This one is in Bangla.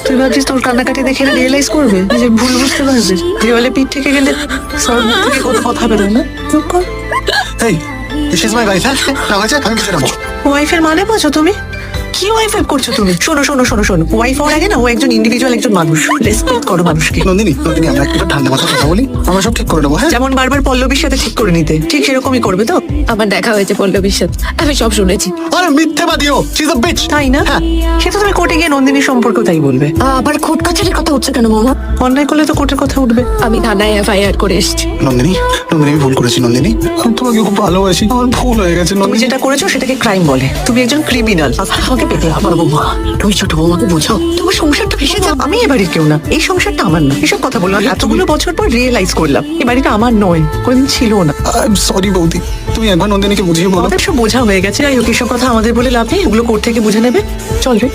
তুই ভাবছিস তোর কান্নাকাটি দেখে রিয়েলাইজ করবে যে ভুল বুঝতে পারবে? দেওয়ালে পিঠ থেকে গেলে সব থেকে কত কথা বেরোয় না? চুপ কর। এই দিস ইজ মাই ওয়াইফ। না হয়েছে আমি কিছু নেবো। ওয়াইফের মানে বোঝো তুমি? কি ওয়াইফ করছো তুমি? শোনো শোনো শোনো শোনো, ওয়াইফ হওয়ার আগে না ও একজন ইন্ডিভিজুয়াল, একজন মানুষ। রেসপেক্ট করো মানুষকে। নন্দিনী নন্দিনী আমরা একটু ঠান্ডা মাথায় কথা বলি, আমরা সব ঠিক করে নেবো। হ্যাঁ যেমন বারবার পল্লবীর সাথে ঠিক করে নিতে, ঠিক সেরকমই করবে তো? আমার দেখা হয়েছে পল্লবীর সাথে, আমি সব শুনেছি। আরে মিথ্যেবাদীও, শি ইজ আ বিচ। তাই না? হ্যাঁ। সে তো তুমি কোর্টে গিয়ে নন্দিনীর সম্পর্কে তাই বলবে। আবার কোর্ট কাছারির কথা হচ্ছে কেন মামা? অন্যায় করলে তো কোর্টের কথা উঠবে। আমি থানায় এফআইআর করে এসেছি। নন্দিনী নন্দিনী আমি ভুল করেছি নন্দিনী, আমি তোমাকে খুব ভালোবাসি, আমার ভুল হয়ে গেছে তুমি নন্দিনী। যেটা করেছো সেটাকে ক্রাইম বলে। তুমি একজন ক্রিমিনাল, আমাকে পেতে হবে। বৌমা, তুমি ছোট বৌমাকে বোঝাও, তোমার সংসারটা ভেসে যাও। আমি এ বাড়ির কেউ না, এই সংসারটা আমার না। এসব কথা বললাম, এতগুলো বছর পর রিয়েলাইজ করলাম এই বাড়িটা আমার নয়, কোনদিন ছিল না। আই এম সরি বৌদি, তুমি একবার নন্দিনীকে বুঝিয়ে বলো। আমাদের সব বোঝা হয়ে গেছে। যাই হোক, এসব কথা আমাদের বলে লাভ নেই, ওগুলো কোর্ট থেকে বুঝে নেবে। চল রে।